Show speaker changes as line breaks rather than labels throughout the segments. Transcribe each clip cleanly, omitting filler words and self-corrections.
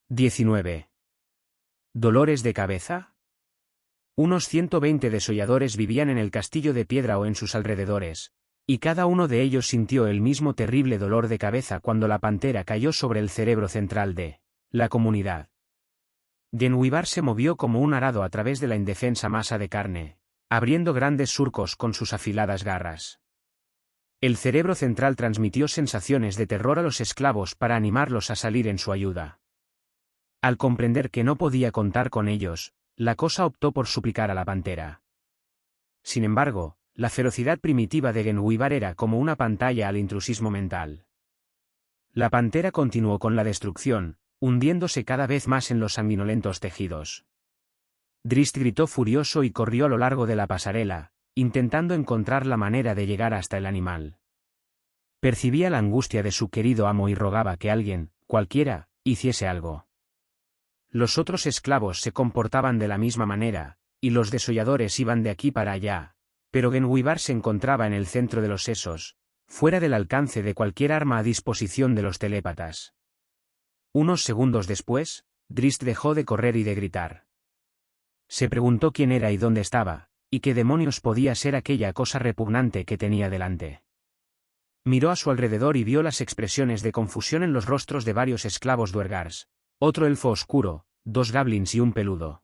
19. ¿Dolores de cabeza? Unos 120 desolladores vivían en el castillo de piedra o en sus alrededores, y cada uno de ellos sintió el mismo terrible dolor de cabeza cuando la pantera cayó sobre el cerebro central de la comunidad. Genwibar se movió como un arado a través de la indefensa masa de carne, abriendo grandes surcos con sus afiladas garras. El cerebro central transmitió sensaciones de terror a los esclavos para animarlos a salir en su ayuda. Al comprender que no podía contar con ellos, la cosa optó por suplicar a la pantera. Sin embargo, la ferocidad primitiva de Genwibar era como una pantalla al intrusismo mental. La pantera continuó con la destrucción, hundiéndose cada vez más en los sanguinolentos tejidos. Drist gritó furioso y corrió a lo largo de la pasarela, intentando encontrar la manera de llegar hasta el animal. Percibía la angustia de su querido amo y rogaba que alguien, cualquiera, hiciese algo. Los otros esclavos se comportaban de la misma manera, y los desolladores iban de aquí para allá, pero Genwibar se encontraba en el centro de los sesos, fuera del alcance de cualquier arma a disposición de los telépatas. Unos segundos después, Drist dejó de correr y de gritar. Se preguntó quién era y dónde estaba, y qué demonios podía ser aquella cosa repugnante que tenía delante. Miró a su alrededor y vio las expresiones de confusión en los rostros de varios esclavos duergars, otro elfo oscuro, 2 goblins y un peludo.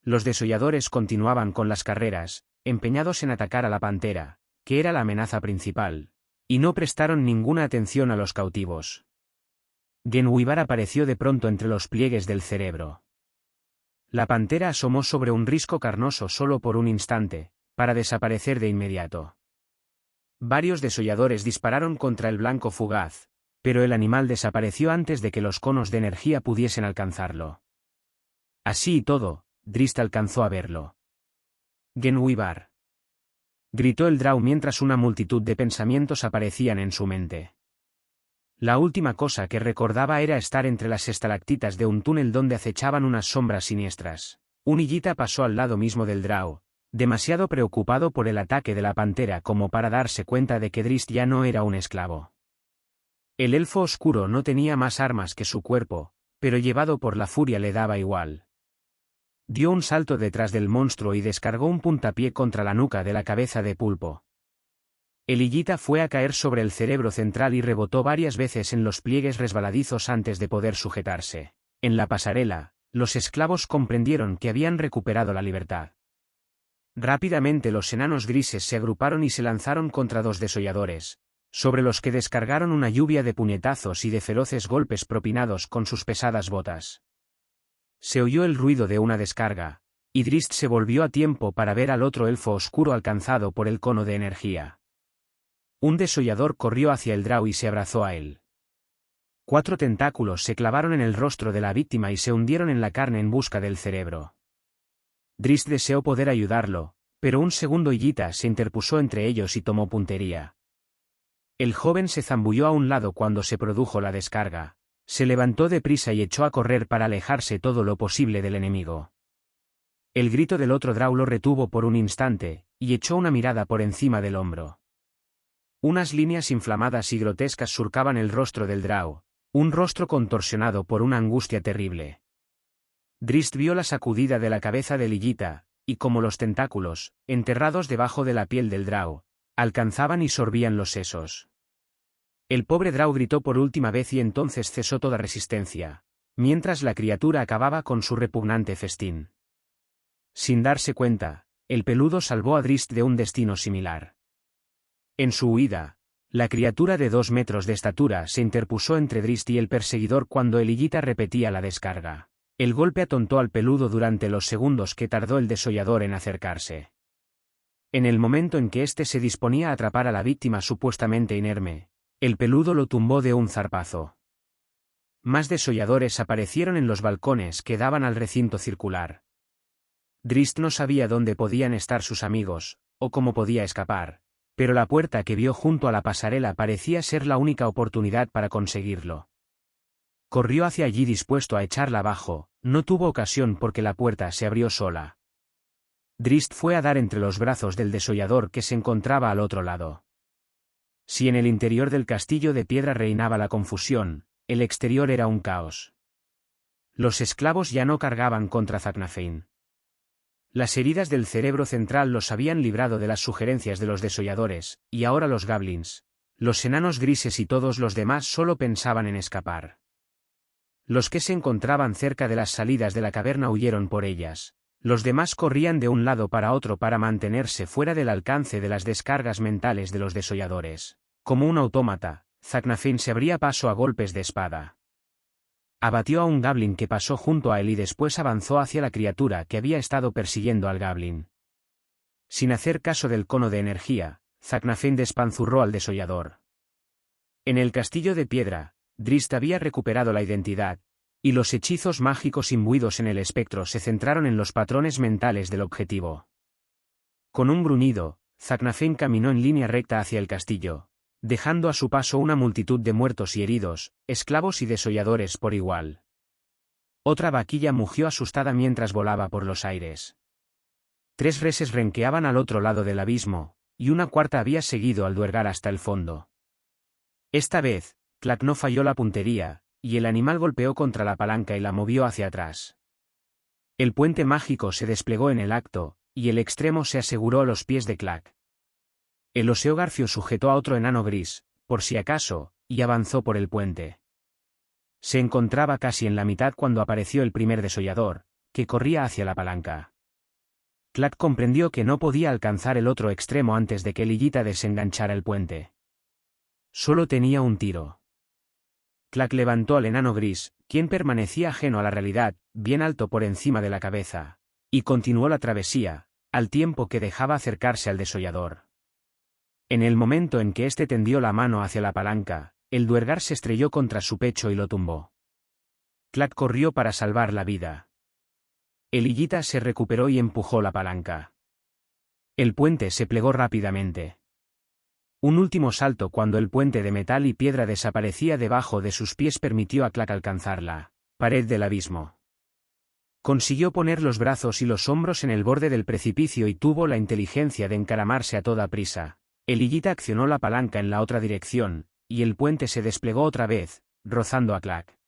Los desolladores continuaban con las carreras, empeñados en atacar a la pantera, que era la amenaza principal, y no prestaron ninguna atención a los cautivos. Genwibar apareció de pronto entre los pliegues del cerebro. La pantera asomó sobre un risco carnoso solo por un instante, para desaparecer de inmediato. Varios desolladores dispararon contra el blanco fugaz, pero el animal desapareció antes de que los conos de energía pudiesen alcanzarlo. Así y todo, Drist alcanzó a verlo. Genwibar. Gritó el Drow mientras una multitud de pensamientos aparecían en su mente. La última cosa que recordaba era estar entre las estalactitas de un túnel donde acechaban unas sombras siniestras. Un Illita pasó al lado mismo del Drow, demasiado preocupado por el ataque de la pantera como para darse cuenta de que Drist ya no era un esclavo. El elfo oscuro no tenía más armas que su cuerpo, pero llevado por la furia le daba igual. Dio un salto detrás del monstruo y descargó un puntapié contra la nuca de la cabeza de pulpo. El Illita fue a caer sobre el cerebro central y rebotó varias veces en los pliegues resbaladizos antes de poder sujetarse. En la pasarela, los esclavos comprendieron que habían recuperado la libertad. Rápidamente los enanos grises se agruparon y se lanzaron contra 2 desolladores, sobre los que descargaron una lluvia de puñetazos y de feroces golpes propinados con sus pesadas botas. Se oyó el ruido de una descarga, y Drist se volvió a tiempo para ver al otro elfo oscuro alcanzado por el cono de energía. Un desollador corrió hacia el Drow y se abrazó a él. 4 tentáculos se clavaron en el rostro de la víctima y se hundieron en la carne en busca del cerebro. Drist deseó poder ayudarlo, pero un segundo Illita se interpuso entre ellos y tomó puntería. El joven se zambulló a un lado cuando se produjo la descarga, se levantó deprisa y echó a correr para alejarse todo lo posible del enemigo. El grito del otro Drow lo retuvo por un instante, y echó una mirada por encima del hombro. Unas líneas inflamadas y grotescas surcaban el rostro del Drow, un rostro contorsionado por una angustia terrible. Drist vio la sacudida de la cabeza del Illita, y como los tentáculos, enterrados debajo de la piel del Drow, alcanzaban y sorbían los sesos. El pobre Drow gritó por última vez y entonces cesó toda resistencia, mientras la criatura acababa con su repugnante festín. Sin darse cuenta, el peludo salvó a Drist de un destino similar. En su huida, la criatura de 2 metros de estatura se interpuso entre Drist y el perseguidor cuando el Illita repetía la descarga. El golpe atontó al peludo durante los segundos que tardó el desollador en acercarse. En el momento en que éste se disponía a atrapar a la víctima supuestamente inerme, el peludo lo tumbó de un zarpazo. Más desolladores aparecieron en los balcones que daban al recinto circular. Drist no sabía dónde podían estar sus amigos, o cómo podía escapar, pero la puerta que vio junto a la pasarela parecía ser la única oportunidad para conseguirlo. Corrió hacia allí dispuesto a echarla abajo, no tuvo ocasión porque la puerta se abrió sola. Drist fue a dar entre los brazos del desollador que se encontraba al otro lado. Si en el interior del castillo de piedra reinaba la confusión, el exterior era un caos. Los esclavos ya no cargaban contra Zacnafein. Las heridas del cerebro central los habían librado de las sugerencias de los desolladores, y ahora los goblins, los enanos grises y todos los demás solo pensaban en escapar. Los que se encontraban cerca de las salidas de la caverna huyeron por ellas. Los demás corrían de un lado para otro para mantenerse fuera del alcance de las descargas mentales de los desolladores. Como un autómata, Zacnafein se abría paso a golpes de espada. Abatió a un goblin que pasó junto a él y después avanzó hacia la criatura que había estado persiguiendo al goblin. Sin hacer caso del cono de energía, Zacnafein despanzurró al desollador. En el castillo de piedra, Drizzt había recuperado la identidad, y los hechizos mágicos imbuidos en el espectro se centraron en los patrones mentales del objetivo. Con un gruñido, Zacnafein caminó en línea recta hacia el castillo, dejando a su paso una multitud de muertos y heridos, esclavos y desolladores por igual. Otra vaquilla mugió asustada mientras volaba por los aires. 3 reses renqueaban al otro lado del abismo, y una cuarta había seguido al duergar hasta el fondo. Esta vez, Clack no falló la puntería, y el animal golpeó contra la palanca y la movió hacia atrás. El puente mágico se desplegó en el acto, y el extremo se aseguró a los pies de Clack. El oseogarfio sujetó a otro enano gris, por si acaso, y avanzó por el puente. Se encontraba casi en la mitad cuando apareció el primer desollador, que corría hacia la palanca. Clack comprendió que no podía alcanzar el otro extremo antes de que Lillita desenganchara el puente. Solo tenía un tiro. Clack levantó al enano gris, quien permanecía ajeno a la realidad, bien alto por encima de la cabeza, y continuó la travesía, al tiempo que dejaba acercarse al desollador. En el momento en que éste tendió la mano hacia la palanca, el duergar se estrelló contra su pecho y lo tumbó. Clack corrió para salvar la vida. El Lillita se recuperó y empujó la palanca. El puente se plegó rápidamente. Un último salto cuando el puente de metal y piedra desaparecía debajo de sus pies permitió a Clack alcanzar la pared del abismo. Consiguió poner los brazos y los hombros en el borde del precipicio y tuvo la inteligencia de encaramarse a toda prisa. El Lillita accionó la palanca en la otra dirección, y el puente se desplegó otra vez, rozando a Clack.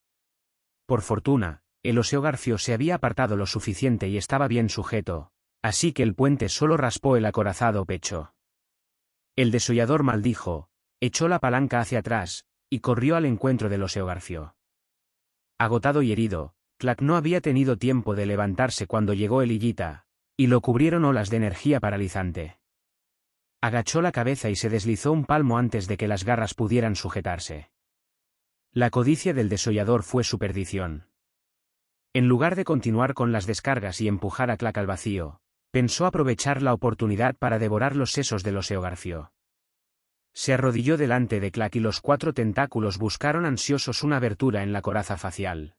Por fortuna, el oseogarfio se había apartado lo suficiente y estaba bien sujeto, así que el puente solo raspó el acorazado pecho. El desollador maldijo, echó la palanca hacia atrás, y corrió al encuentro del oseogarfio. Agotado y herido, Clack no había tenido tiempo de levantarse cuando llegó el Lillita, y lo cubrieron olas de energía paralizante. Agachó la cabeza y se deslizó un palmo antes de que las garras pudieran sujetarse. La codicia del desollador fue su perdición. En lugar de continuar con las descargas y empujar a Clack al vacío, pensó aprovechar la oportunidad para devorar los sesos del oseogarfio. Se arrodilló delante de Clack y los 4 tentáculos buscaron ansiosos una abertura en la coraza facial.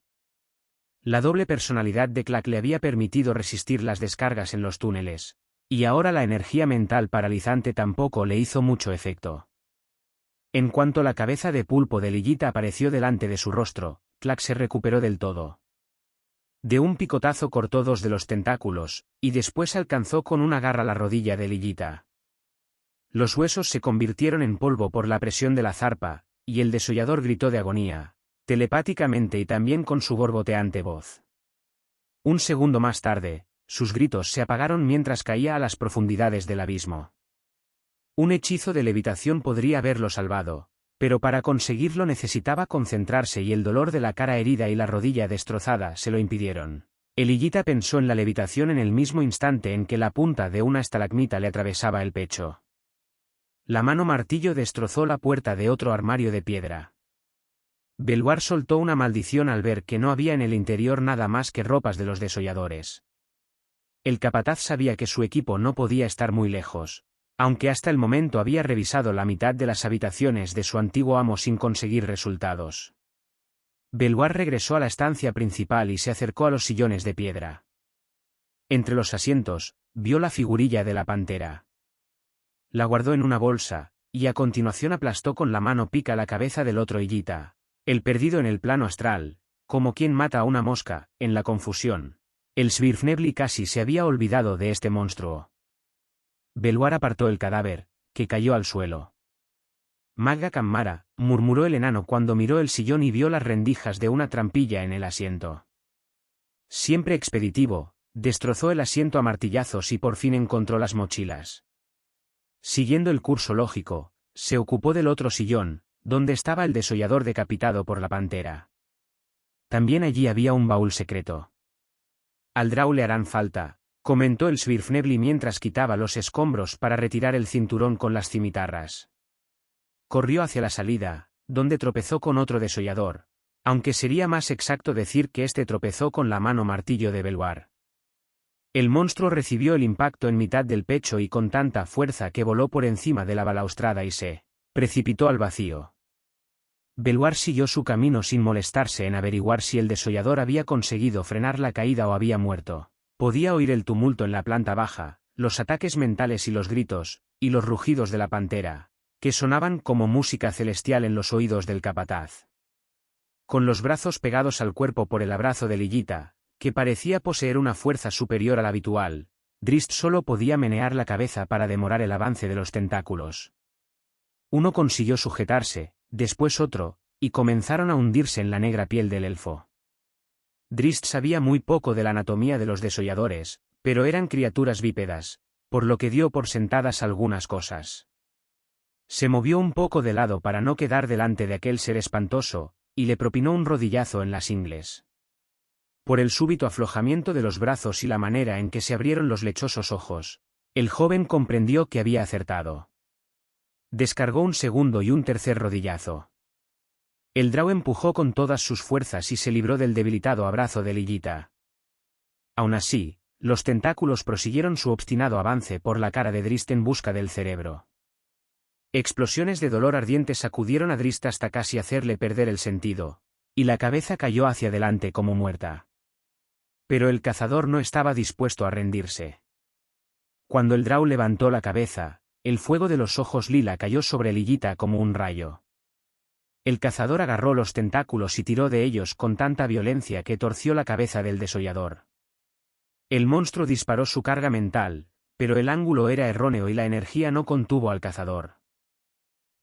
La doble personalidad de Clack le había permitido resistir las descargas en los túneles, y ahora la energía mental paralizante tampoco le hizo mucho efecto. En cuanto la cabeza de pulpo de Lillita apareció delante de su rostro, Clack se recuperó del todo. De un picotazo cortó 2 de los tentáculos, y después alcanzó con una garra la rodilla de Lillita. Los huesos se convirtieron en polvo por la presión de la zarpa, y el desollador gritó de agonía, telepáticamente y también con su borboteante voz. Un segundo más tarde, sus gritos se apagaron mientras caía a las profundidades del abismo. Un hechizo de levitación podría haberlo salvado, pero para conseguirlo necesitaba concentrarse y el dolor de la cara herida y la rodilla destrozada se lo impidieron. El Lillita pensó en la levitación en el mismo instante en que la punta de una estalagmita le atravesaba el pecho. La mano martillo destrozó la puerta de otro armario de piedra. Belvoir soltó una maldición al ver que no había en el interior nada más que ropas de los desolladores. El capataz sabía que su equipo no podía estar muy lejos, aunque hasta el momento había revisado la mitad de las habitaciones de su antiguo amo sin conseguir resultados. Belvoir regresó a la estancia principal y se acercó a los sillones de piedra. Entre los asientos, vio la figurilla de la pantera. La guardó en una bolsa, y a continuación aplastó con la mano pica la cabeza del otro Lillita, el perdido en el plano astral, como quien mata a una mosca, en la confusión. El Svirfnebli casi se había olvidado de este monstruo. Belvoir apartó el cadáver, que cayó al suelo. Magga Cammara, murmuró el enano cuando miró el sillón y vio las rendijas de una trampilla en el asiento. Siempre expeditivo, destrozó el asiento a martillazos y por fin encontró las mochilas. Siguiendo el curso lógico, se ocupó del otro sillón, donde estaba el desollador decapitado por la pantera. También allí había un baúl secreto. Al Drow le harán falta, comentó el Svirfnebli mientras quitaba los escombros para retirar el cinturón con las cimitarras. Corrió hacia la salida, donde tropezó con otro desollador, aunque sería más exacto decir que este tropezó con la mano martillo de Belwar. El monstruo recibió el impacto en mitad del pecho y con tanta fuerza que voló por encima de la balaustrada y se precipitó al vacío. Belwar siguió su camino sin molestarse en averiguar si el desollador había conseguido frenar la caída o había muerto. Podía oír el tumulto en la planta baja, los ataques mentales y los gritos, y los rugidos de la pantera, que sonaban como música celestial en los oídos del capataz. Con los brazos pegados al cuerpo por el abrazo de Lillita, que parecía poseer una fuerza superior a la habitual, Drist solo podía menear la cabeza para demorar el avance de los tentáculos. Uno consiguió sujetarse, después otro, y comenzaron a hundirse en la negra piel del elfo. Drist sabía muy poco de la anatomía de los desolladores, pero eran criaturas bípedas, por lo que dio por sentadas algunas cosas. Se movió un poco de lado para no quedar delante de aquel ser espantoso, y le propinó un rodillazo en las ingles. Por el súbito aflojamiento de los brazos y la manera en que se abrieron los lechosos ojos, el joven comprendió que había acertado. Descargó un segundo y un tercer rodillazo. El Drow empujó con todas sus fuerzas y se libró del debilitado abrazo de Lillita. Aún así, los tentáculos prosiguieron su obstinado avance por la cara de Drist en busca del cerebro. Explosiones de dolor ardiente sacudieron a Drist hasta casi hacerle perder el sentido, y la cabeza cayó hacia adelante como muerta. Pero el cazador no estaba dispuesto a rendirse. Cuando el Drow levantó la cabeza, el fuego de los ojos lila cayó sobre Lillita como un rayo. El cazador agarró los tentáculos y tiró de ellos con tanta violencia que torció la cabeza del desollador. El monstruo disparó su carga mental, pero el ángulo era erróneo y la energía no contuvo al cazador.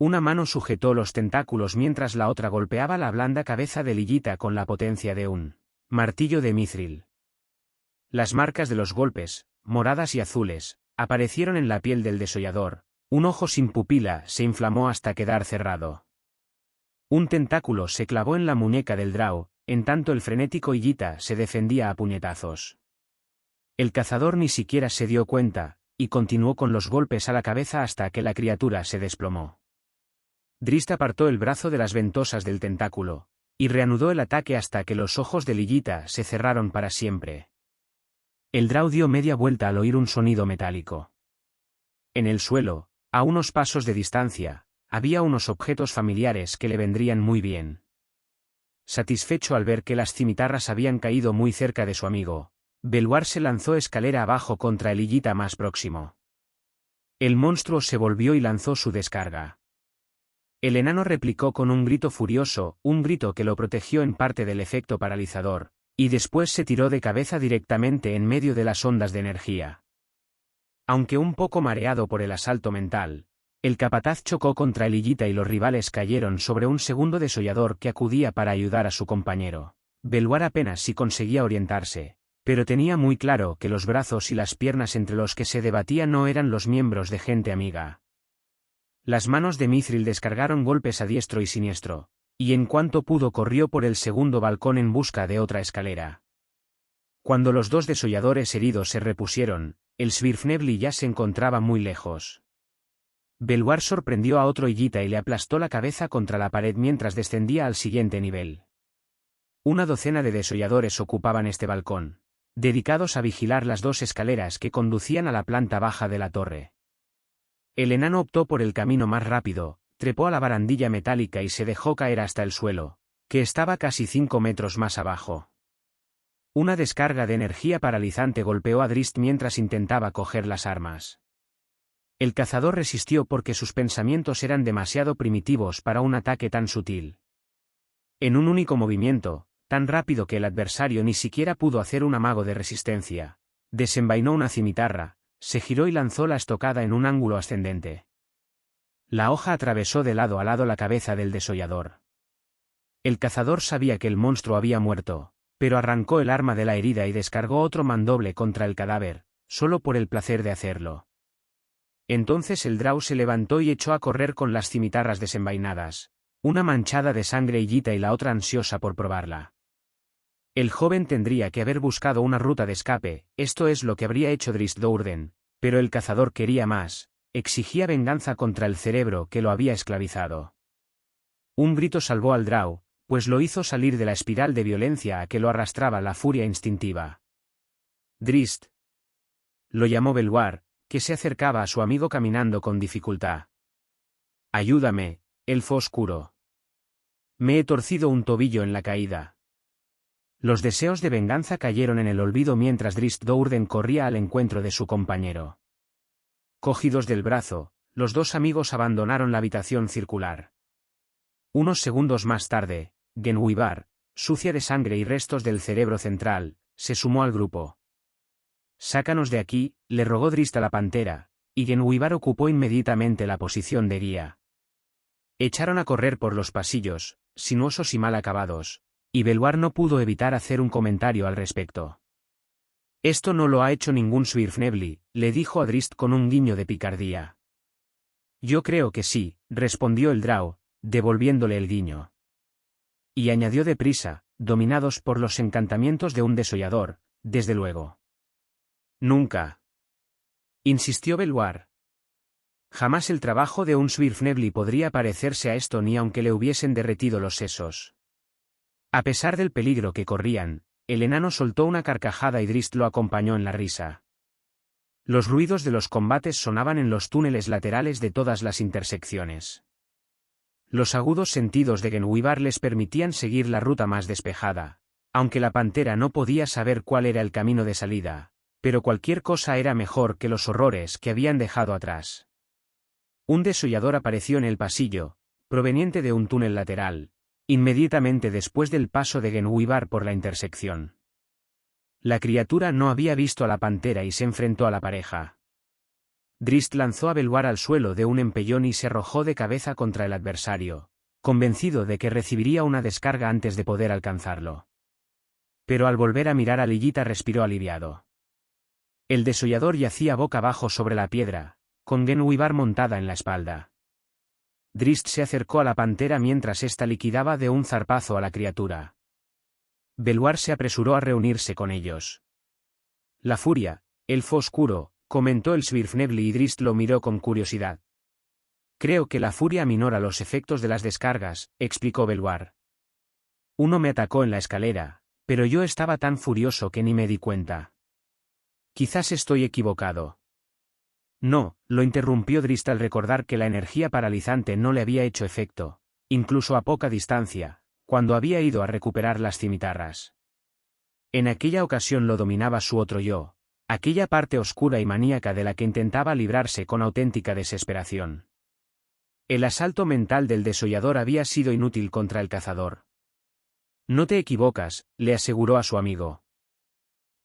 Una mano sujetó los tentáculos mientras la otra golpeaba la blanda cabeza de Lillita con la potencia de un martillo de mithril. Las marcas de los golpes, moradas y azules, aparecieron en la piel del desollador, un ojo sin pupila se inflamó hasta quedar cerrado. Un tentáculo se clavó en la muñeca del Drow, en tanto el frenético Lillita se defendía a puñetazos. El cazador ni siquiera se dio cuenta, y continuó con los golpes a la cabeza hasta que la criatura se desplomó. Drist apartó el brazo de las ventosas del tentáculo, y reanudó el ataque hasta que los ojos de Lillita se cerraron para siempre. El Drow dio media vuelta al oír un sonido metálico. En el suelo, a unos pasos de distancia, había unos objetos familiares que le vendrían muy bien. Satisfecho al ver que las cimitarras habían caído muy cerca de su amigo, Belwar se lanzó escalera abajo contra el Lillita más próximo. El monstruo se volvió y lanzó su descarga. El enano replicó con un grito furioso, un grito que lo protegió en parte del efecto paralizador, y después se tiró de cabeza directamente en medio de las ondas de energía. Aunque un poco mareado por el asalto mental, el capataz chocó contra el Lillita y los rivales cayeron sobre un segundo desollador que acudía para ayudar a su compañero. Belwar apenas si conseguía orientarse, pero tenía muy claro que los brazos y las piernas entre los que se debatía no eran los miembros de gente amiga. Las manos de mithril descargaron golpes a diestro y siniestro, y en cuanto pudo corrió por el segundo balcón en busca de otra escalera. Cuando los dos desolladores heridos se repusieron, el Svirfnebli ya se encontraba muy lejos. Belwar sorprendió a otro Lillita y le aplastó la cabeza contra la pared mientras descendía al siguiente nivel. Una docena de desolladores ocupaban este balcón, dedicados a vigilar las dos escaleras que conducían a la planta baja de la torre. El enano optó por el camino más rápido, trepó a la barandilla metálica y se dejó caer hasta el suelo, que estaba casi 5 metros más abajo. Una descarga de energía paralizante golpeó a Drist mientras intentaba coger las armas. El cazador resistió porque sus pensamientos eran demasiado primitivos para un ataque tan sutil. En un único movimiento, tan rápido que el adversario ni siquiera pudo hacer un amago de resistencia, desenvainó una cimitarra, se giró y lanzó la estocada en un ángulo ascendente. La hoja atravesó de lado a lado la cabeza del desollador. El cazador sabía que el monstruo había muerto, pero arrancó el arma de la herida y descargó otro mandoble contra el cadáver, solo por el placer de hacerlo. Entonces el Drow se levantó y echó a correr con las cimitarras desenvainadas, una manchada de sangre Illita y la otra ansiosa por probarla. El joven tendría que haber buscado una ruta de escape, esto es lo que habría hecho Drizzt Do'Urden, pero el cazador quería más, exigía venganza contra el cerebro que lo había esclavizado. Un grito salvó al Drow, pues lo hizo salir de la espiral de violencia a que lo arrastraba la furia instintiva. Drizzt, lo llamó Belwar, que se acercaba a su amigo caminando con dificultad. Ayúdame, elfo oscuro. Me he torcido un tobillo en la caída. Los deseos de venganza cayeron en el olvido mientras Drizzt Do'Urden corría al encuentro de su compañero. Cogidos del brazo, los dos amigos abandonaron la habitación circular. Unos segundos más tarde, Genwibar, sucia de sangre y restos del cerebro central, se sumó al grupo. «Sácanos de aquí», le rogó Drizzt a la pantera, y Genwibar ocupó inmediatamente la posición de guía. Echaron a correr por los pasillos, sinuosos y mal acabados, y Belwar no pudo evitar hacer un comentario al respecto. «Esto no lo ha hecho ningún Svirfnebli», le dijo a Drizzt con un guiño de picardía. «Yo creo que sí», respondió el Drow, devolviéndole el guiño. Y añadió deprisa, dominados por los encantamientos de un desollador, desde luego. «Nunca», insistió Belwar. Jamás el trabajo de un Svirfnebli podría parecerse a esto ni aunque le hubiesen derretido los sesos. A pesar del peligro que corrían, el enano soltó una carcajada y Drizzt lo acompañó en la risa. Los ruidos de los combates sonaban en los túneles laterales de todas las intersecciones. Los agudos sentidos de Genwibar les permitían seguir la ruta más despejada, aunque la pantera no podía saber cuál era el camino de salida, pero cualquier cosa era mejor que los horrores que habían dejado atrás. Un desollador apareció en el pasillo, proveniente de un túnel lateral, inmediatamente después del paso de Genwibar por la intersección. La criatura no había visto a la pantera y se enfrentó a la pareja. Drizzt lanzó a Belwar al suelo de un empellón y se arrojó de cabeza contra el adversario, convencido de que recibiría una descarga antes de poder alcanzarlo. Pero al volver a mirar a Lillita respiró aliviado. El desollador yacía boca abajo sobre la piedra, con Genwibar montada en la espalda. Drizzt se acercó a la pantera mientras ésta liquidaba de un zarpazo a la criatura. Belwar se apresuró a reunirse con ellos. «La furia, elfo oscuro», comentó el Svirfnebli y Drizzt lo miró con curiosidad. «Creo que la furia minora los efectos de las descargas», explicó Belwar. «Uno me atacó en la escalera, pero yo estaba tan furioso que ni me di cuenta. Quizás estoy equivocado». «No», lo interrumpió Drizzt al recordar que la energía paralizante no le había hecho efecto, incluso a poca distancia, cuando había ido a recuperar las cimitarras. En aquella ocasión lo dominaba su otro yo, aquella parte oscura y maníaca de la que intentaba librarse con auténtica desesperación. El asalto mental del desollador había sido inútil contra el cazador. «No te equivocas», le aseguró a su amigo.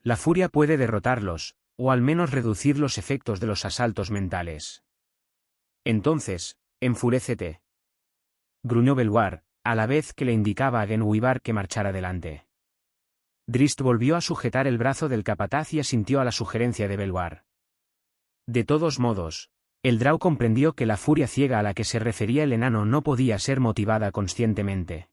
«La furia puede derrotarlos, o al menos reducir los efectos de los asaltos mentales. Entonces, enfurécete», gruñó Belwar, a la vez que le indicaba a Genwibar que marchara adelante. Drizzt volvió a sujetar el brazo del capataz y asintió a la sugerencia de Belwar. De todos modos, el Drow comprendió que la furia ciega a la que se refería el enano no podía ser motivada conscientemente.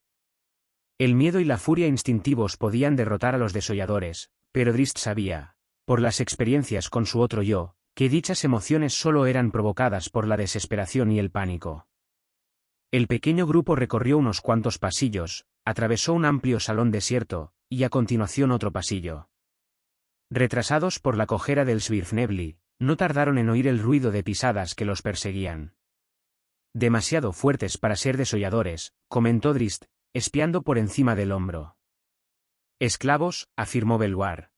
El miedo y la furia instintivos podían derrotar a los desolladores, pero Drizzt sabía, por las experiencias con su otro yo, que dichas emociones solo eran provocadas por la desesperación y el pánico. El pequeño grupo recorrió unos cuantos pasillos, atravesó un amplio salón desierto, y a continuación otro pasillo. Retrasados por la cojera del Svirfnebli, no tardaron en oír el ruido de pisadas que los perseguían. «Demasiado fuertes para ser desolladores», comentó Drizzt, espiando por encima del hombro. «Esclavos», afirmó Belwar.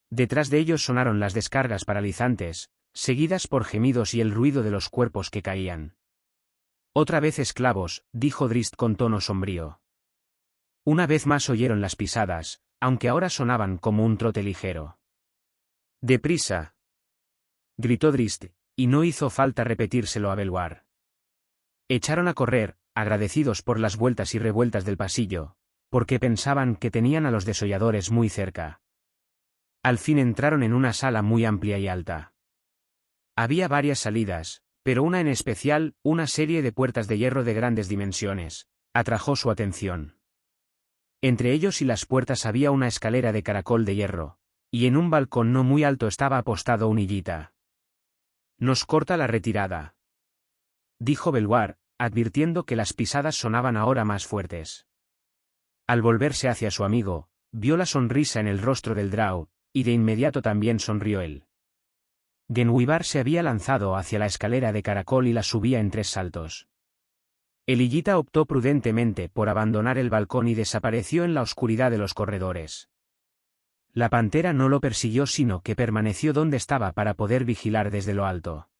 Detrás de ellos sonaron las descargas paralizantes, seguidas por gemidos y el ruido de los cuerpos que caían. «Otra vez esclavos», dijo Drizzt con tono sombrío. Una vez más oyeron las pisadas, aunque ahora sonaban como un trote ligero. «¡Deprisa!», gritó Drizzt, y no hizo falta repetírselo a Belwar. Echaron a correr, agradecidos por las vueltas y revueltas del pasillo, porque pensaban que tenían a los desolladores muy cerca. Al fin entraron en una sala muy amplia y alta. Había varias salidas, pero una en especial, una serie de puertas de hierro de grandes dimensiones, atrajo su atención. Entre ellos y las puertas había una escalera de caracol de hierro, y en un balcón no muy alto estaba apostado un hillita. «Nos corta la retirada», dijo Belvoir, advirtiendo que las pisadas sonaban ahora más fuertes. Al volverse hacia su amigo, vio la sonrisa en el rostro del Drow, y de inmediato también sonrió él. Genwibar se había lanzado hacia la escalera de caracol y la subía en 3 saltos. El hillita optó prudentemente por abandonar el balcón y desapareció en la oscuridad de los corredores. La pantera no lo persiguió sino que permaneció donde estaba para poder vigilar desde lo alto.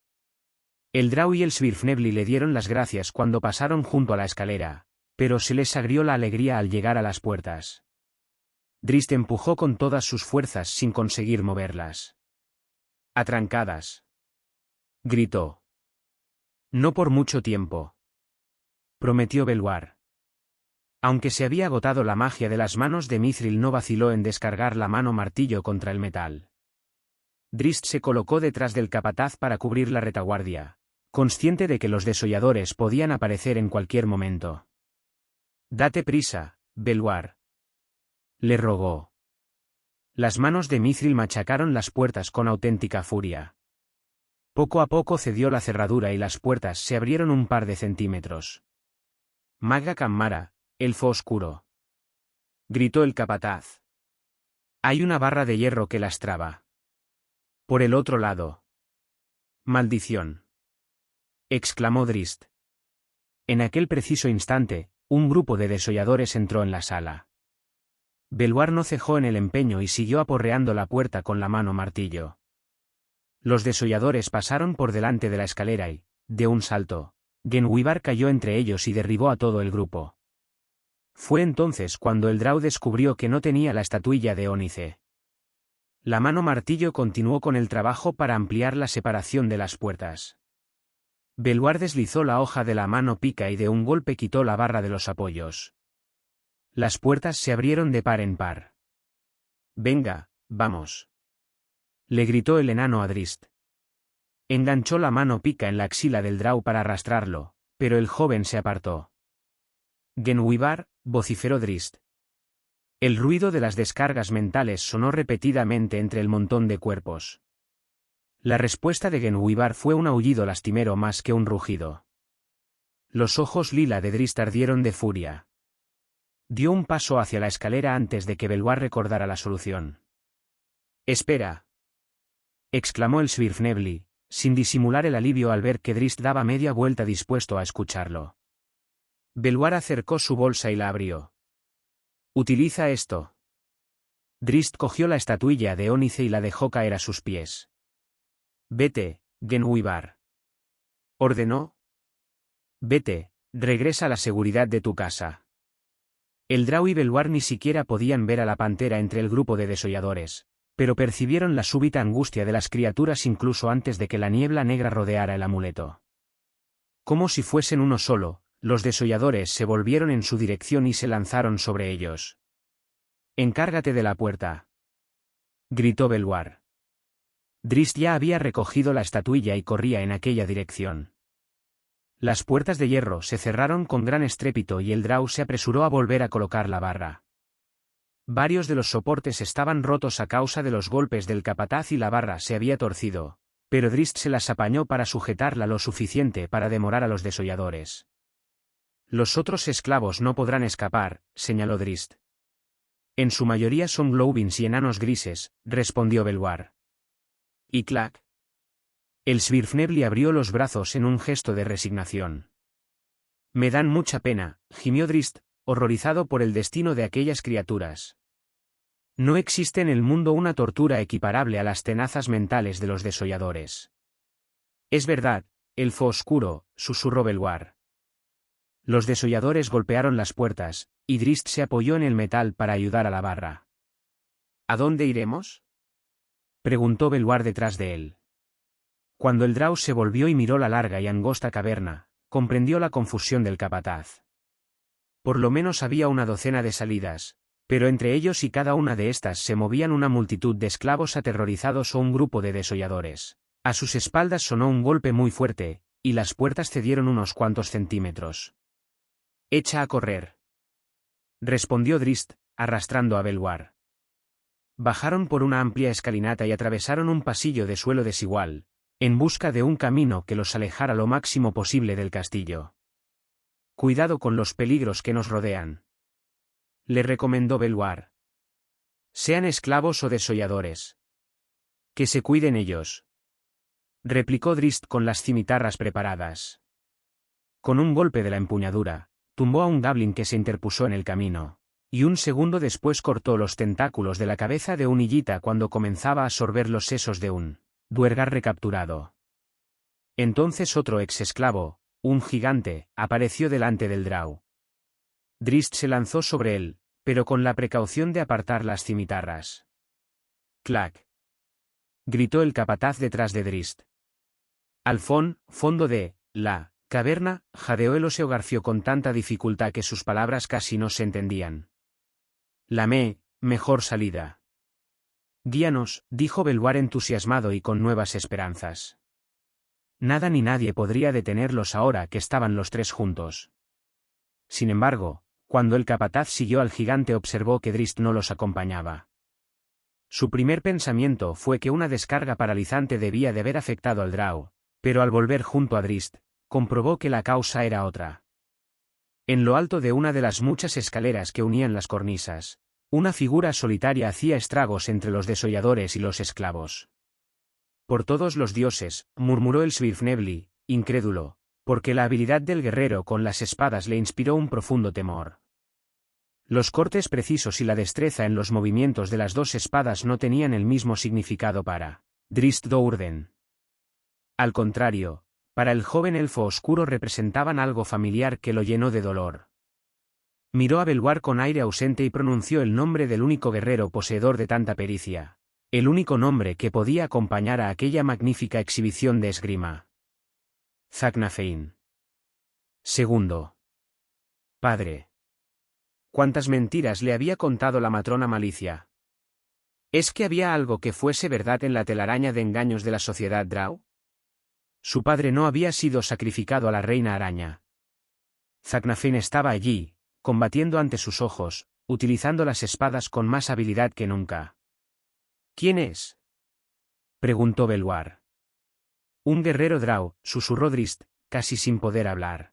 El Drow y el Svirfnebli le dieron las gracias cuando pasaron junto a la escalera, pero se les agrió la alegría al llegar a las puertas. Drizzt empujó con todas sus fuerzas sin conseguir moverlas. «Atrancadas», gritó. «No por mucho tiempo», prometió Belvoir. Aunque se había agotado la magia de las manos de Mithril, no vaciló en descargar la mano martillo contra el metal. Drizzt se colocó detrás del capataz para cubrir la retaguardia, consciente de que los desolladores podían aparecer en cualquier momento. «Date prisa, Belvoir», le rogó. Las manos de Mithril machacaron las puertas con auténtica furia. Poco a poco cedió la cerradura y las puertas se abrieron un par de centímetros. «Magga Cammara, elfo oscuro», gritó el capataz. «Hay una barra de hierro que las traba. Por el otro lado». «Maldición», exclamó Drizzt. En aquel preciso instante, un grupo de desolladores entró en la sala. Belvoir no cejó en el empeño y siguió aporreando la puerta con la mano martillo. Los desolladores pasaron por delante de la escalera y, de un salto, Genwibar cayó entre ellos y derribó a todo el grupo. Fue entonces cuando el Drow descubrió que no tenía la estatuilla de ónice. La mano martillo continuó con el trabajo para ampliar la separación de las puertas. Belvoir deslizó la hoja de la mano pica y de un golpe quitó la barra de los apoyos. Las puertas se abrieron de par en par. «Venga, vamos», le gritó el enano a Drizzt. Enganchó la mano pica en la axila del Drow para arrastrarlo, pero el joven se apartó. «Genwibar», vociferó Drizzt. El ruido de las descargas mentales sonó repetidamente entre el montón de cuerpos. La respuesta de Genwibar fue un aullido lastimero más que un rugido. Los ojos lila de Drizzt ardieron de furia. Dio un paso hacia la escalera antes de que Belvoir recordara la solución. «Espera», exclamó el Svirfnebli, sin disimular el alivio al ver que Drizzt daba media vuelta dispuesto a escucharlo. Belvoir acercó su bolsa y la abrió. «Utiliza esto». Drizzt cogió la estatuilla de ónice y la dejó caer a sus pies. «Vete, Genwibar», ordenó. «Vete, regresa a la seguridad de tu casa». El Drow y Belvoir ni siquiera podían ver a la pantera entre el grupo de desolladores, pero percibieron la súbita angustia de las criaturas incluso antes de que la niebla negra rodeara el amuleto. Como si fuesen uno solo, los desolladores se volvieron en su dirección y se lanzaron sobre ellos. «Encárgate de la puerta», gritó Belvoir. Drizzt ya había recogido la estatuilla y corría en aquella dirección. Las puertas de hierro se cerraron con gran estrépito y el Drow se apresuró a volver a colocar la barra. Varios de los soportes estaban rotos a causa de los golpes del capataz y la barra se había torcido, pero Drizzt se las apañó para sujetarla lo suficiente para demorar a los desolladores. «Los otros esclavos no podrán escapar», señaló Drizzt. «En su mayoría son glowbins y enanos grises», respondió Belvoir. «Y clac». El Svirfnebli abrió los brazos en un gesto de resignación. «Me dan mucha pena», gimió Drizzt, horrorizado por el destino de aquellas criaturas. «No existe en el mundo una tortura equiparable a las tenazas mentales de los desolladores». «Es verdad, elfo oscuro», susurró Belvoir. Los desolladores golpearon las puertas, y Drizzt se apoyó en el metal para ayudar a la barra. «¿A dónde iremos?», preguntó Belvoir detrás de él. Cuando el Drow se volvió y miró la larga y angosta caverna, comprendió la confusión del capataz. Por lo menos había una docena de salidas, pero entre ellos y cada una de estas se movían una multitud de esclavos aterrorizados o un grupo de desolladores. A sus espaldas sonó un golpe muy fuerte, y las puertas cedieron unos cuantos centímetros. «Echa a correr», respondió Drist, arrastrando a Belvoir. Bajaron por una amplia escalinata y atravesaron un pasillo de suelo desigual, en busca de un camino que los alejara lo máximo posible del castillo. «Cuidado con los peligros que nos rodean», le recomendó Belvoir. «Sean esclavos o desolladores. Que se cuiden ellos», replicó Drist con las cimitarras preparadas. Con un golpe de la empuñadura, tumbó a un goblin que se interpuso en el camino, y un segundo después cortó los tentáculos de la cabeza de un hillita cuando comenzaba a sorber los sesos de un duergar recapturado. Entonces otro ex-esclavo, un gigante, apareció delante del drow. Drist se lanzó sobre él, pero con la precaución de apartar las cimitarras. «¡Clac!», gritó el capataz detrás de Drist. Al fondo de la caverna, jadeó el óseo garfio con tanta dificultad que sus palabras casi no se entendían. «La mejor salida». «Guíanos», dijo Belvoir entusiasmado y con nuevas esperanzas. Nada ni nadie podría detenerlos ahora que estaban los tres juntos. Sin embargo, cuando el capataz siguió al gigante observó que Drist no los acompañaba. Su primer pensamiento fue que una descarga paralizante debía de haber afectado al drow, pero al volver junto a Drist, comprobó que la causa era otra. En lo alto de una de las muchas escaleras que unían las cornisas, una figura solitaria hacía estragos entre los desolladores y los esclavos. «Por todos los dioses», murmuró el Svirfnebli, incrédulo, porque la habilidad del guerrero con las espadas le inspiró un profundo temor. Los cortes precisos y la destreza en los movimientos de las dos espadas no tenían el mismo significado para Drist Do'Urden. Al contrario, para el joven elfo oscuro representaban algo familiar que lo llenó de dolor. Miró a Belvoir con aire ausente y pronunció el nombre del único guerrero poseedor de tanta pericia, el único nombre que podía acompañar a aquella magnífica exhibición de esgrima. «Zaknafein. Segundo. Padre». ¿Cuántas mentiras le había contado la matrona Malicia? ¿Es que había algo que fuese verdad en la telaraña de engaños de la sociedad drow? Su padre no había sido sacrificado a la reina araña. Zaknafein estaba allí, combatiendo ante sus ojos, utilizando las espadas con más habilidad que nunca. «¿Quién es?», preguntó Belvoir. «Un guerrero drow», susurró Drist, casi sin poder hablar.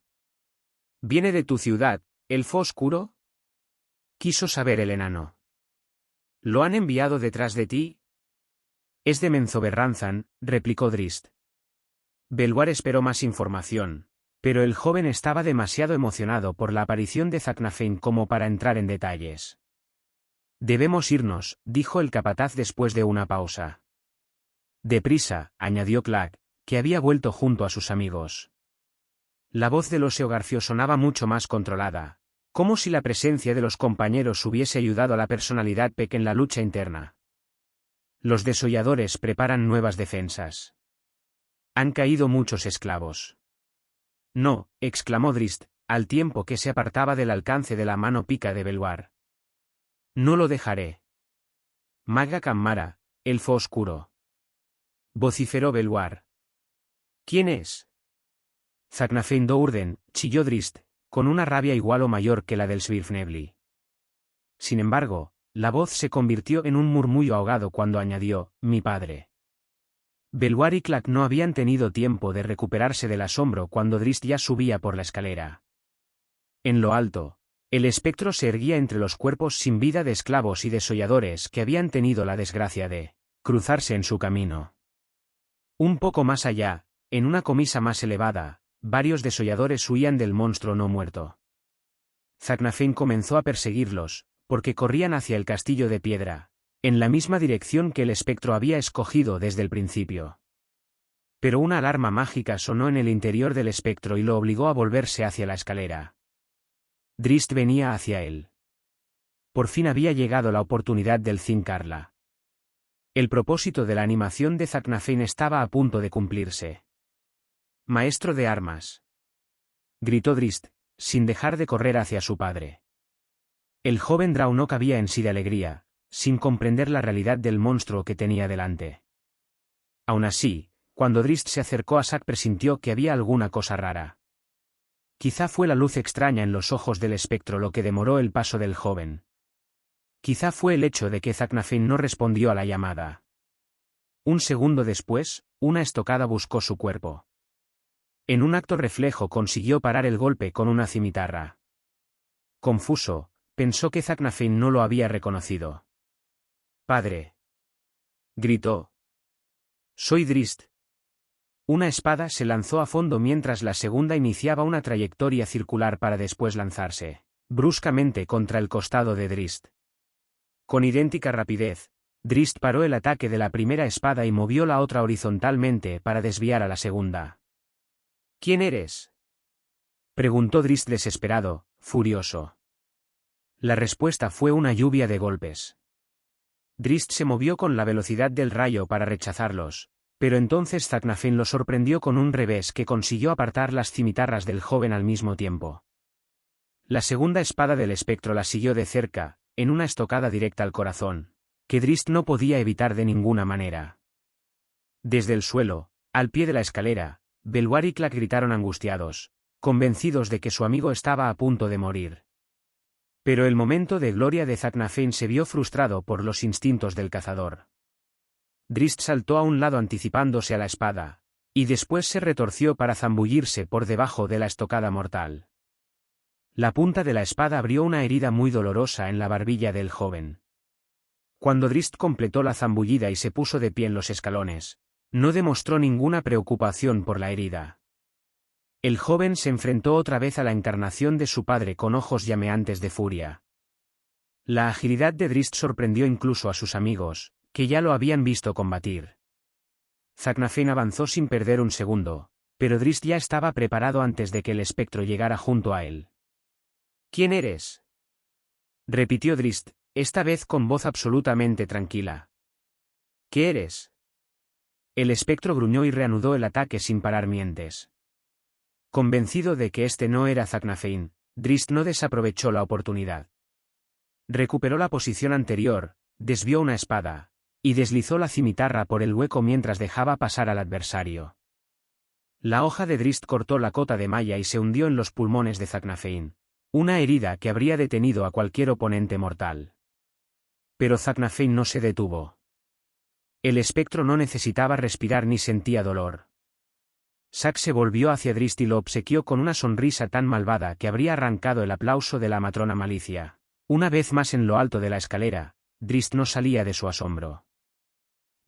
«¿Viene de tu ciudad, elfo oscuro?», quiso saber el enano. «¿Lo han enviado detrás de ti?». «Es de Menzoberranzan», replicó Drist. Belvoir esperó más información, pero el joven estaba demasiado emocionado por la aparición de Zaknafein como para entrar en detalles. «Debemos irnos», dijo el capataz después de una pausa. «Deprisa», añadió Clack, que había vuelto junto a sus amigos. La voz del óseo garfio sonaba mucho más controlada, como si la presencia de los compañeros hubiese ayudado a la personalidad Peck en la lucha interna. «Los desolladores preparan nuevas defensas. Han caído muchos esclavos». «No», exclamó Drist, al tiempo que se apartaba del alcance de la mano pica de Belvoir. «No lo dejaré». «Maga Cammara, elfo oscuro», vociferó Belvoir. «¿Quién es?». «Zaknafein Do'Urden», chilló Drist, con una rabia igual o mayor que la del Svirfnebli. Sin embargo, la voz se convirtió en un murmullo ahogado cuando añadió: «Mi padre». Belvoir y Clack no habían tenido tiempo de recuperarse del asombro cuando Drist ya subía por la escalera. En lo alto, el espectro se erguía entre los cuerpos sin vida de esclavos y desolladores que habían tenido la desgracia de cruzarse en su camino. Un poco más allá, en una comisa más elevada, varios desolladores huían del monstruo no muerto. Zaknafein comenzó a perseguirlos, porque corrían hacia el castillo de piedra, en la misma dirección que el espectro había escogido desde el principio. Pero una alarma mágica sonó en el interior del espectro y lo obligó a volverse hacia la escalera. Drist venía hacia él. Por fin había llegado la oportunidad del Zincarla. El propósito de la animación de Zaknafein estaba a punto de cumplirse. «Maestro de armas», gritó Drist, sin dejar de correr hacia su padre. El joven Drow no cabía en sí de alegría, sin comprender la realidad del monstruo que tenía delante. Aún así, cuando Drizzt se acercó a Zack presintió que había alguna cosa rara. Quizá fue la luz extraña en los ojos del espectro lo que demoró el paso del joven. Quizá fue el hecho de que Zaknafein no respondió a la llamada. Un segundo después, una estocada buscó su cuerpo. En un acto reflejo consiguió parar el golpe con una cimitarra. Confuso, pensó que Zaknafein no lo había reconocido. «¡Padre!», gritó. «Soy Drizzt». Una espada se lanzó a fondo mientras la segunda iniciaba una trayectoria circular para después lanzarse, bruscamente contra el costado de Drizzt. Con idéntica rapidez, Drizzt paró el ataque de la primera espada y movió la otra horizontalmente para desviar a la segunda. «¿Quién eres?», preguntó Drizzt desesperado, furioso. La respuesta fue una lluvia de golpes. Drizzt se movió con la velocidad del rayo para rechazarlos, pero entonces Zaknafein lo sorprendió con un revés que consiguió apartar las cimitarras del joven al mismo tiempo. La segunda espada del espectro la siguió de cerca, en una estocada directa al corazón, que Drizzt no podía evitar de ninguna manera. Desde el suelo, al pie de la escalera, Belwar y Clack gritaron angustiados, convencidos de que su amigo estaba a punto de morir. Pero el momento de gloria de Zaknafein se vio frustrado por los instintos del cazador. Drizzt saltó a un lado anticipándose a la espada, y después se retorció para zambullirse por debajo de la estocada mortal. La punta de la espada abrió una herida muy dolorosa en la barbilla del joven. Cuando Drizzt completó la zambullida y se puso de pie en los escalones, no demostró ninguna preocupación por la herida. El joven se enfrentó otra vez a la encarnación de su padre con ojos llameantes de furia. La agilidad de Drizzt sorprendió incluso a sus amigos, que ya lo habían visto combatir. Zaknafein avanzó sin perder un segundo, pero Drizzt ya estaba preparado antes de que el espectro llegara junto a él. «¿Quién eres?», repitió Drizzt, esta vez con voz absolutamente tranquila. «¿Qué eres?». El espectro gruñó y reanudó el ataque sin parar mientes. Convencido de que este no era Zaknafein, Drizzt no desaprovechó la oportunidad. Recuperó la posición anterior, desvió una espada, y deslizó la cimitarra por el hueco mientras dejaba pasar al adversario. La hoja de Drizzt cortó la cota de malla y se hundió en los pulmones de Zaknafein, una herida que habría detenido a cualquier oponente mortal. Pero Zaknafein no se detuvo. El espectro no necesitaba respirar ni sentía dolor. Zack se volvió hacia Drizzt y lo obsequió con una sonrisa tan malvada que habría arrancado el aplauso de la matrona Malicia. Una vez más en lo alto de la escalera, Drizzt no salía de su asombro.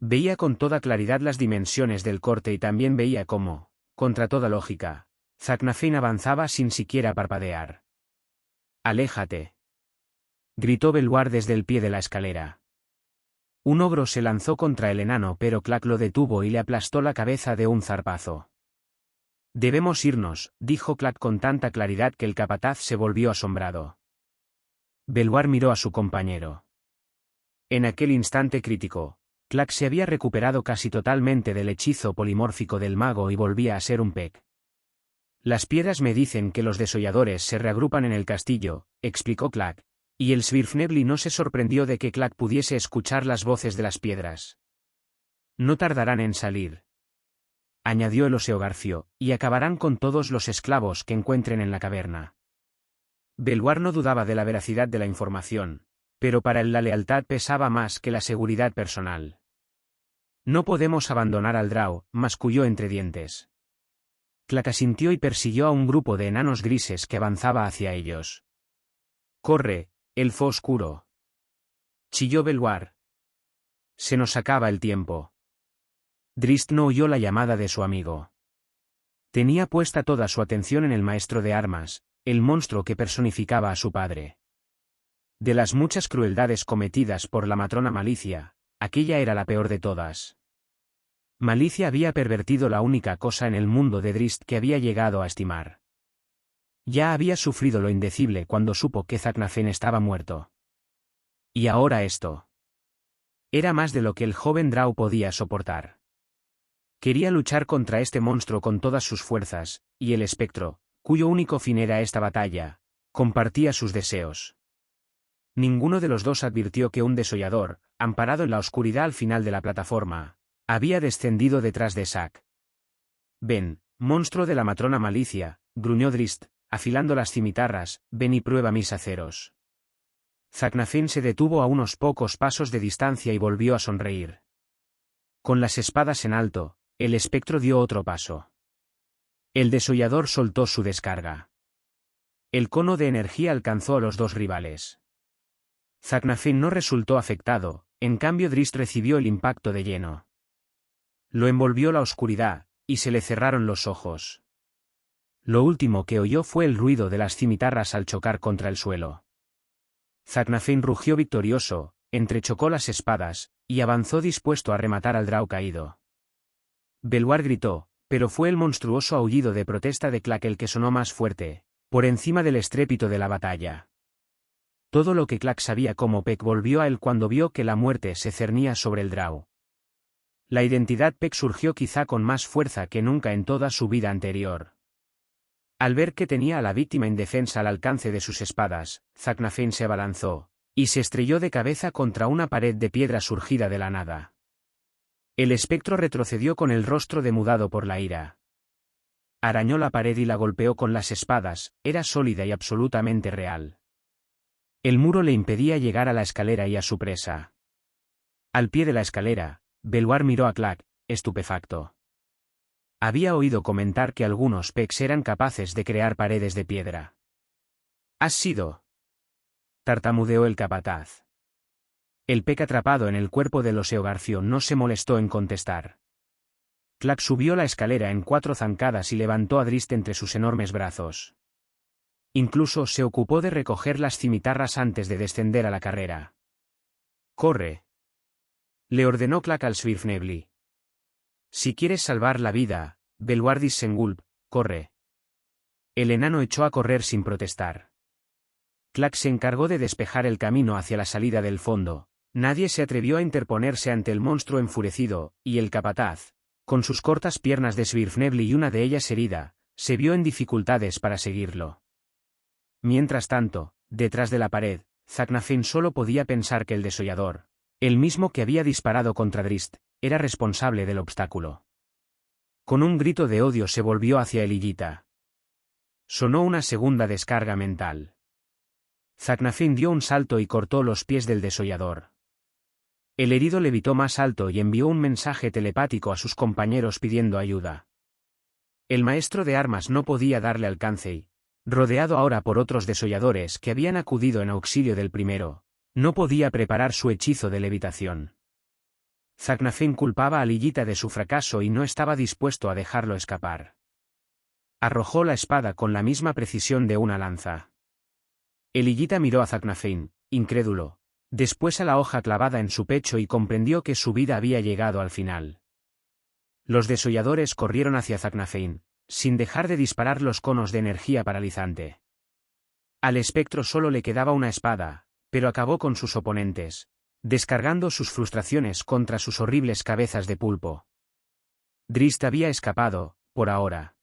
Veía con toda claridad las dimensiones del corte y también veía cómo, contra toda lógica, Zaknafein avanzaba sin siquiera parpadear. «¡Aléjate!», gritó Belwar desde el pie de la escalera. Un ogro se lanzó contra el enano pero Clack lo detuvo y le aplastó la cabeza de un zarpazo. «Debemos irnos», dijo Clack con tanta claridad que el capataz se volvió asombrado. Belwar miró a su compañero. En aquel instante crítico, Clack se había recuperado casi totalmente del hechizo polimórfico del mago y volvía a ser un Peck. «Las piedras me dicen que los desolladores se reagrupan en el castillo», explicó Clack, y el Svirfnebli no se sorprendió de que Clack pudiese escuchar las voces de las piedras. «No tardarán en salir», añadió el Oseogarfio, «y acabarán con todos los esclavos que encuentren en la caverna». Belwar no dudaba de la veracidad de la información, pero para él la lealtad pesaba más que la seguridad personal. «No podemos abandonar al Drow», masculló entre dientes. Clack asintió y persiguió a un grupo de enanos grises que avanzaba hacia ellos. «Corre, elfo oscuro», chilló Belwar. «Se nos acaba el tiempo». Drizzt no oyó la llamada de su amigo. Tenía puesta toda su atención en el maestro de armas, el monstruo que personificaba a su padre. De las muchas crueldades cometidas por la matrona Malicia, aquella era la peor de todas. Malicia había pervertido la única cosa en el mundo de Drizzt que había llegado a estimar. Ya había sufrido lo indecible cuando supo que Zaknafein estaba muerto. Y ahora esto. Era más de lo que el joven Drow podía soportar. Quería luchar contra este monstruo con todas sus fuerzas, y el espectro, cuyo único fin era esta batalla, compartía sus deseos. Ninguno de los dos advirtió que un desollador, amparado en la oscuridad al final de la plataforma, había descendido detrás de Zack. «Ven, monstruo de la matrona malicia», gruñó Drizzt, afilando las cimitarras, «ven y prueba mis aceros». Zaknafein se detuvo a unos pocos pasos de distancia y volvió a sonreír. Con las espadas en alto, el espectro dio otro paso. El desollador soltó su descarga. El cono de energía alcanzó a los dos rivales. Zaknafein no resultó afectado, en cambio Drizzt recibió el impacto de lleno. Lo envolvió la oscuridad, y se le cerraron los ojos. Lo último que oyó fue el ruido de las cimitarras al chocar contra el suelo. Zaknafein rugió victorioso, entrechocó las espadas, y avanzó dispuesto a rematar al drau caído. Belwar gritó, pero fue el monstruoso aullido de protesta de Clack el que sonó más fuerte, por encima del estrépito de la batalla. Todo lo que Clack sabía como Peck volvió a él cuando vio que la muerte se cernía sobre el drau. La identidad Peck surgió quizá con más fuerza que nunca en toda su vida anterior. Al ver que tenía a la víctima indefensa al alcance de sus espadas, Zaknafein se abalanzó, y se estrelló de cabeza contra una pared de piedra surgida de la nada. El espectro retrocedió con el rostro demudado por la ira. Arañó la pared y la golpeó con las espadas, era sólida y absolutamente real. El muro le impedía llegar a la escalera y a su presa. Al pie de la escalera, Belwar miró a Clack, estupefacto. Había oído comentar que algunos Pecks eran capaces de crear paredes de piedra. «¿Has sido?» tartamudeó el capataz. El Peck atrapado en el cuerpo del Oseogarfio no se molestó en contestar. Clack subió la escalera en 4 zancadas y levantó a Drizzt entre sus enormes brazos. Incluso se ocupó de recoger las cimitarras antes de descender a la carrera. «¡Corre!», le ordenó Clack al Svirfnebli. «Si quieres salvar la vida, Belwar Sengulb, corre». El enano echó a correr sin protestar. Clack se encargó de despejar el camino hacia la salida del fondo. Nadie se atrevió a interponerse ante el monstruo enfurecido, y el capataz, con sus cortas piernas de Svirfnebli y una de ellas herida, se vio en dificultades para seguirlo. Mientras tanto, detrás de la pared, Zaknafein solo podía pensar que el desollador, el mismo que había disparado contra Drizzt, era responsable del obstáculo. Con un grito de odio se volvió hacia Elillita. Sonó una segunda descarga mental. Zaknafein dio un salto y cortó los pies del desollador. El herido levitó más alto y envió un mensaje telepático a sus compañeros pidiendo ayuda. El maestro de armas no podía darle alcance y, rodeado ahora por otros desolladores que habían acudido en auxilio del primero, no podía preparar su hechizo de levitación. Zaknafein culpaba a Lillita de su fracaso y no estaba dispuesto a dejarlo escapar. Arrojó la espada con la misma precisión de una lanza. Elillita miró a Zaknafein, incrédulo, después a la hoja clavada en su pecho y comprendió que su vida había llegado al final. Los desolladores corrieron hacia Zaknafein, sin dejar de disparar los conos de energía paralizante. Al espectro solo le quedaba una espada, pero acabó con sus oponentes, descargando sus frustraciones contra sus horribles cabezas de pulpo. Drizzt había escapado, por ahora.